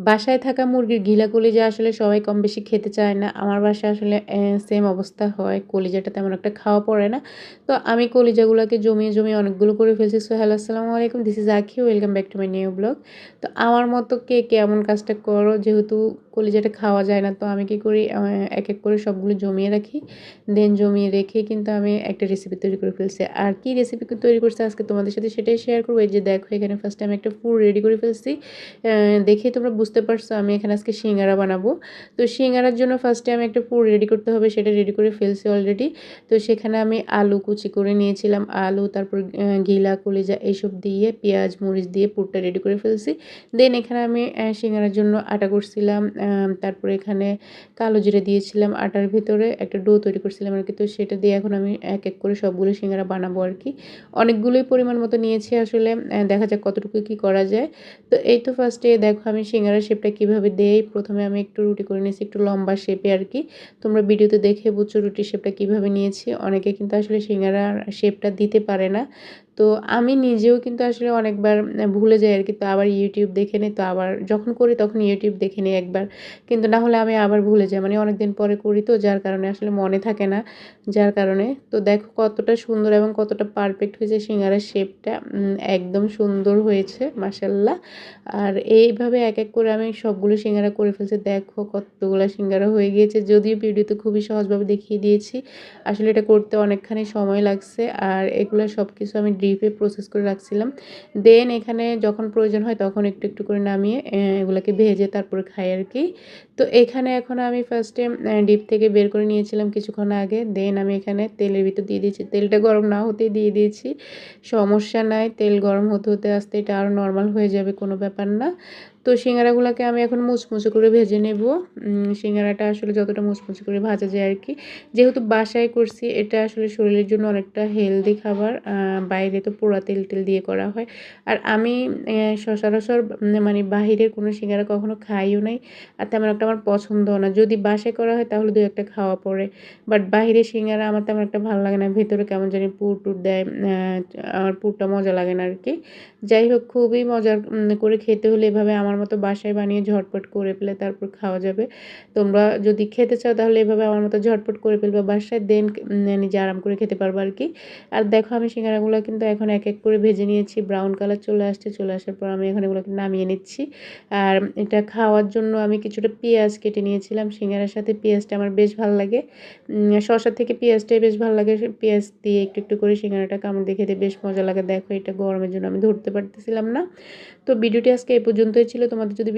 বাসায় থাকা মুরগির ঘিলা কলিজা আসলে সবাই কম বেশি খেতে চায় না। আমার বাসায় আসলে সেম অবস্থা হয়। কলিজাটা তেমন একটা খাওয়া পড়ে না। তো আমি কলিজাগুলাকে জমিয়ে অনেকগুলো করে ফেলছি। সো হ্যালো আসসালামু আলাইকুম। দিস ইজ আখি। Welcome back to my new blog. তো আমার মতো কে এমন কাজটা করো? যেহেতু কলিজাটা খাওয়া যায় না, তো আমি কি করি এক করে সবগুলো জমিয়ে রাখি। দেন জমিয়ে রেখে কিন্তু আমি একটা রেসিপি তৈরি করে ফেলছি। আর কি রেসিপি তৈরি করছি আজকে তোমাদের সাথে সেটাই শেয়ার করবো। এই যে দেখো, এখানে ফার্স্টে আমি একটা পুর রেডি করে ফেলছি। দেখেই তোমরা বুঝতে পারছো আমি এখানে আজকে সিঙ্গারা বানাবো। তো সিঙ্গারার জন্য ফার্স্টে আমি একটা পুর রেডি করতে হবে, সেটা রেডি করে ফেলছি অলরেডি। তো সেখানে আমি আলু কুচি করে নিয়েছিলাম, আলু তারপর ঘিলা কলিজা এইসব দিয়ে পেঁয়াজ মরিচ দিয়ে পুরটা রেডি করে ফেলছি। দেন এখানে আমি সিঙ্গারার জন্য আটা করছিলাম, তারপরে এখানে কালো জিরে দিয়েছিলাম, আটার ভিতরে একটা ডো তৈরি করছিলাম আর কি। তো সেটা দিয়ে এখন আমি এক করে সবগুলো সিঙ্গারা বানাবো আর কি। অনেকগুলোই পরিমাণ মতো নিয়েছি আসলে, দেখা যাক কতটুকু কি করা যায়। তো এই তো ফার্স্টে দেখো আমি সিঙ্গারার শেপটা কীভাবে দেই। প্রথমে আমি একটু রুটি করে নিয়েছি, একটু লম্বা শেপে আর কি। তোমরা ভিডিওতে দেখে বুঝছো রুটির শেপটা কীভাবে নিয়েছি। অনেকে কিন্তু আসলে সিঙ্গারার শেপটা দিতে পারে না। তো আমি নিজেও কিন্তু আসলে অনেকবার ভুলে যাই আর কি। তো আবার ইউটিউব দেখে নিই, তো আবার যখন করি তখন ইউটিউব দেখে নিই একবার, কিন্তু না হলে আমি আবার ভুলে যাই, মানে অনেকদিন পরে করি তো যার কারণে আসলে মনে থাকে না। যার কারণে তো দেখো কতটা সুন্দর এবং কতটা পারফেক্ট হয়েছে সিঙ্গারার শেপটা, একদম সুন্দর হয়েছে মাশাআল্লাহ। আর এইভাবে এক করে আমি সবগুলো সিঙ্গারা করে ফেলছি। দেখো কতগুলো সিঙ্গারা হয়ে গিয়েছে, যদিও ভিডিওতে খুবই সহজভাবে দেখিয়ে দিয়েছি। আসলে এটা করতে অনেকখানি সময় লাগছে। আর এগুলো সব কিছু আমি ডিপে প্রসেস করে রাখছিলাম। দেন এখানে যখন প্রয়োজন হয় তখন একটু করে নামিয়ে এগুলোকে ভেজে তারপরে খাই আর কি। তো এখানে এখন আমি ফার্স্টে ডিপ থেকে বের করে নিয়েছিলাম কিছুক্ষণ আগে। দেন আমি এখানে তেলের ভিতর দিয়ে দিয়েছি, তেলটা গরম না হতেই দিয়ে দিয়েছি। সমস্যা নাই, তেল গরম হতে আস্তে এটা আরও নর্মাল হয়ে যাবে, কোনো ব্যাপার না। তো সিঙ্গারাগুলোকে আমি এখন মুচমুচে করে ভেজে নেব। সিঙ্গারাটা আসলে যতটা মুচমুচে করে ভাজা যায় আর কি। যেহেতু বাসায় করছি, এটা আসলে শরীরের জন্য অনেকটা হেলদি খাবার। বাইরে তো পোড়া তেল দিয়ে করা হয়। আর আমি সচরাচর মানে বাহিরের কোনো সিঙ্গারা কখনো খাইও নাই, আর তেমন একটা আমার পছন্দও না। যদি বাসায় করা হয় তাহলে দু একটা খাওয়া পড়ে, বাট বাহিরের সিঙ্গারা আমার তেমন একটা ভালো লাগে না। ভেতরে কেমন জানি পুর দেয়, আমার পুরটা মজা লাগে না আর কি। যাই হোক, খুবই মজার করে খেতে হলে এভাবে আমার মতো বাসায় বানিয়ে ঝটপট করে ফেলে তারপর খাওয়া যাবে। তোমরা যদি খেতে চাও তাহলে এভাবে আমার মতো ঝটপট করে ফেলবে বাসায়, দেন নিজে আরাম করে খেতে পারবো আর কি। আর দেখো আমি সিঙ্গারাগুলো কিন্তু এখন এক করে ভেজে নিয়েছি, ব্রাউন কালার চলে আসছে। চলে আসার পর আমি এখন এগুলোকে নামিয়ে নিচ্ছি। আর এটা খাওয়ার জন্য আমি কিছুটা পেঁয়াজ কেটে নিয়েছিলাম। সিঙ্গারার সাথে পেঁয়াজটা আমার বেশ ভালো লাগে, শসার থেকে পেঁয়াজটাই বেশ ভালো লাগে। পেঁয়াজ দিয়ে একটু করে সিঙ্গারাটা কামড় দিয়ে খেতে বেশ মজা লাগে। দেখো এটা গরমের জন্য আমি ধরতে পারতেছিলাম না। তো ভিডিওটি আজকে এই পর্যন্তই ছিল। তোমাদের যদি ভিডিও